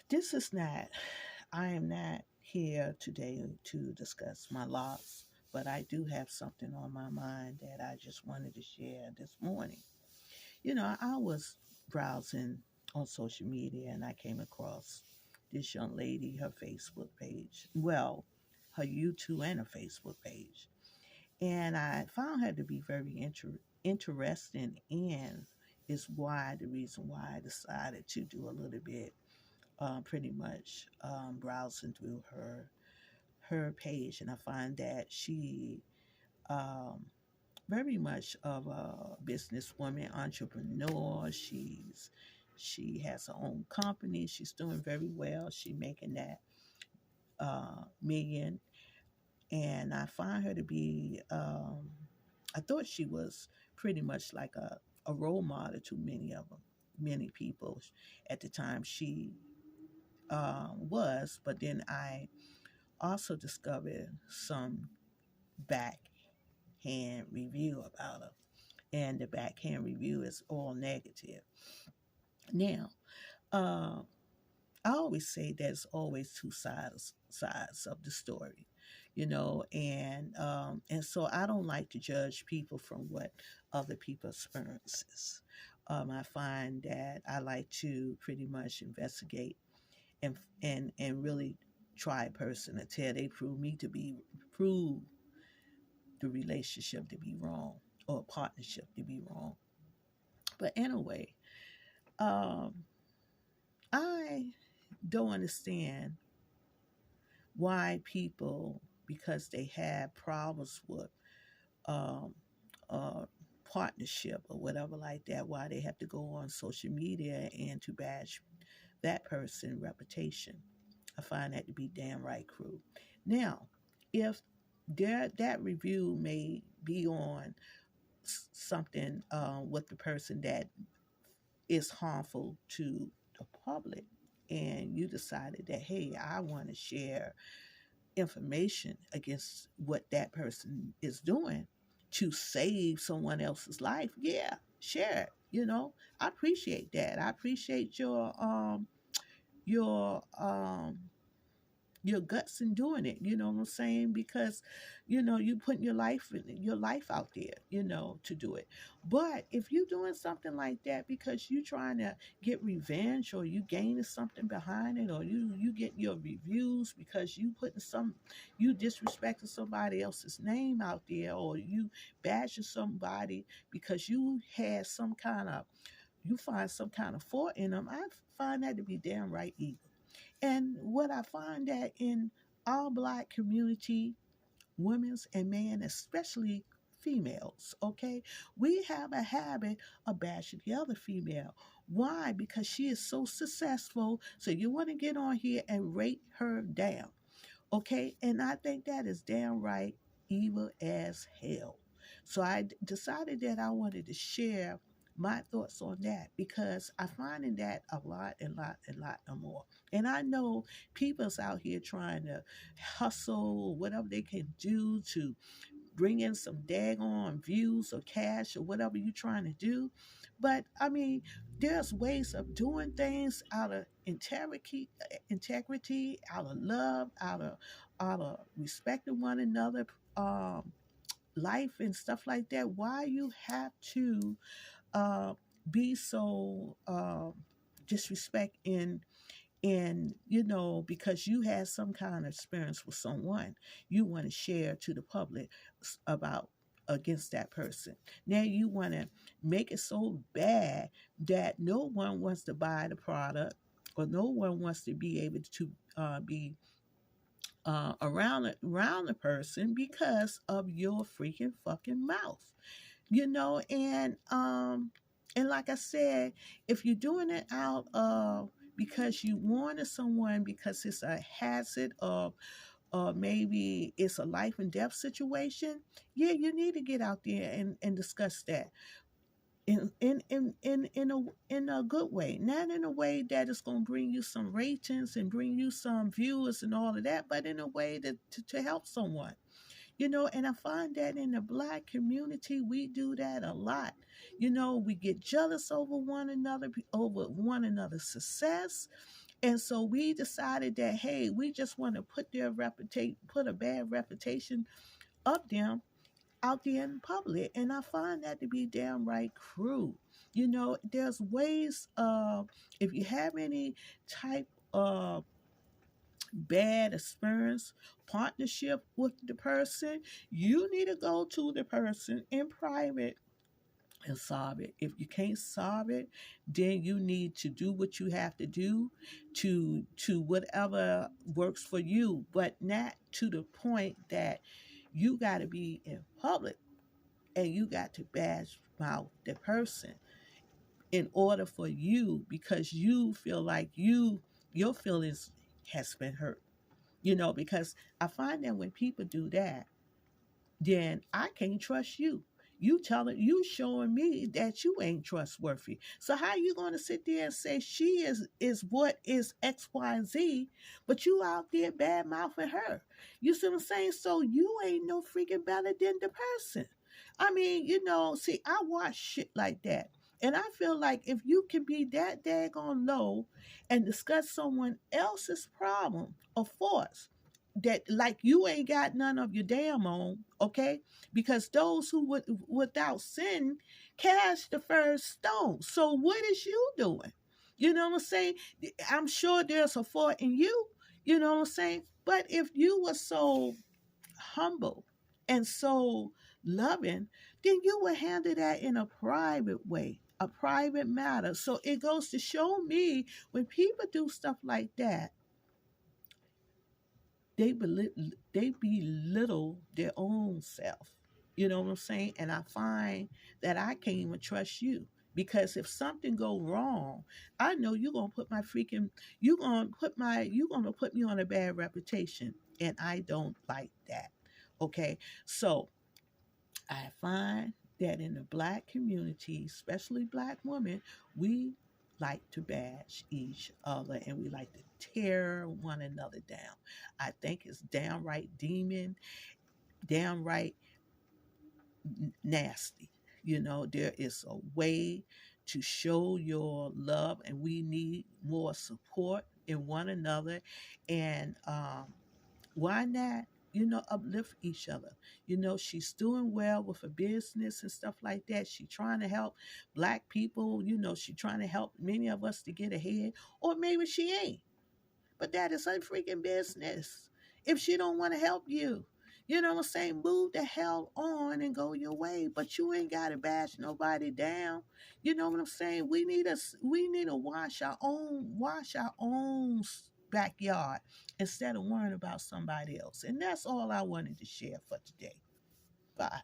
This is not, I am not here today to discuss my loss, but I do have something on my mind that I just wanted to share this morning. I was browsing on social media and I came across this young lady, her Facebook page. Well, her YouTube and her Facebook page. And I found her to be very interesting, and is why the reason why I decided to do a little bit, pretty much browsing through her page, and I find that she um, very much of a businesswoman, entrepreneur. She has her own company. She's doing very well. She's making that million, and I find her to be. I thought she was pretty much like a role model to many people at the time she was. But then I also discovered some backhand review about her, and the backhand review is all negative. Now, uh, I always say there's always two sides of the story, and so I don't like to judge people from what other people experiences. I find that I like to pretty much investigate and really try a person until they prove the relationship to be wrong or a partnership to be wrong. But anyway, um, I don't understand why people, because they have problems with um, uh, partnership or whatever like that, why they have to go on social media and to bash that person's reputation. I find that to be damn right cruel. Now, if that review may be on something with the person that is harmful to the public, and you decided that, hey, I want to share information against what that person is doing to save someone else's life, yeah, share it. I appreciate that. I appreciate your your guts in doing it. You know what I'm saying? Because you putting your life out there, to do it. But if you're doing something like that because you trying to get revenge, or you gaining something behind it, or you get your reviews because you disrespecting somebody else's name out there, or you bashing somebody because you find some kind of fault in them, I find that to be damn right evil. And what I find that in our Black community, women's and men, especially females, okay, we have a habit of bashing the other female. Why? Because she is so successful. So you want to get on here and rate her down, okay? And I think that is downright evil as hell. So I decided that I wanted to share my thoughts on that, because I find in that a lot and lot and lot and more. And I know people's out here trying to hustle whatever they can do to bring in some daggone views or cash or whatever you're trying to do. But I mean, there's ways of doing things out of integrity, out of love, out of respecting one another, um, life and stuff like that. Why you have to uh, be so disrespect because you had some kind of experience with someone, you want to share to the public about against that person. Now you want to make it so bad that no one wants to buy the product, or no one wants to be able to be around the person because of your freaking fucking mouth. And like I said, if you're doing it out of because you wanted someone, because it's a hazard of, or maybe it's a life and death situation, yeah, you need to get out there and discuss that in a good way, not in a way that is going to bring you some ratings and bring you some viewers and all of that, but in a way to help someone. And I find that in the Black community, we do that a lot. We get jealous over one another's success, And so we decided that, hey, we just want to put their reputation, put a bad reputation of them out there in public. And I find that to be downright cruel. You know, there's ways of, if you have any type of bad experience, partnership with the person, you need to go to the person in private and solve it. If you can't solve it, then you need to do what you have to do to whatever works for you, but not to the point that you got to be in public and you got to bash mouth the person in order for you, because you feel like your feelings has been hurt. You know, because I find that when people do that, then I can't trust you. You showing me that you ain't trustworthy. So how you gonna sit there and say she is what is X, Y, and Z, but you out there bad mouthing her? You see what I'm saying? So you ain't no freaking better than the person. I mean, you know, see, I watch shit like that. And I feel like if you can be that daggone low and discuss someone else's problem or force, that like you ain't got none of your damn own, okay? Because those who would without sin cast the first stone. So what is you doing? You know what I'm saying? I'm sure there's a fault in you. You know what I'm saying? But if you were so humble and so loving, then you would handle that in a private way, a private matter. So it goes to show me when people do stuff like that, they belittle their own self. You know what I'm saying? And I find that I can't even trust you, because if something go wrong, I know you're gonna put me on a bad reputation, and I don't like that. Okay, so I find that in the black community, especially black women, we like to bash each other and we like to tear one another down. I think it's downright demon, downright nasty. You know, there is a way to show your love, and we need more support in one another. And why not, you know, uplift each other? You know, she's doing well with her business and stuff like that. She trying to help black people. You know, she trying to help many of us to get ahead, or maybe she ain't, but that is her freaking business. If she don't want to help you, you know what I'm saying, move the hell on and go your way. But you ain't got to bash nobody down. You know what I'm saying? We need to wash our own backyard instead of worrying about somebody else. And that's all I wanted to share for today. Bye.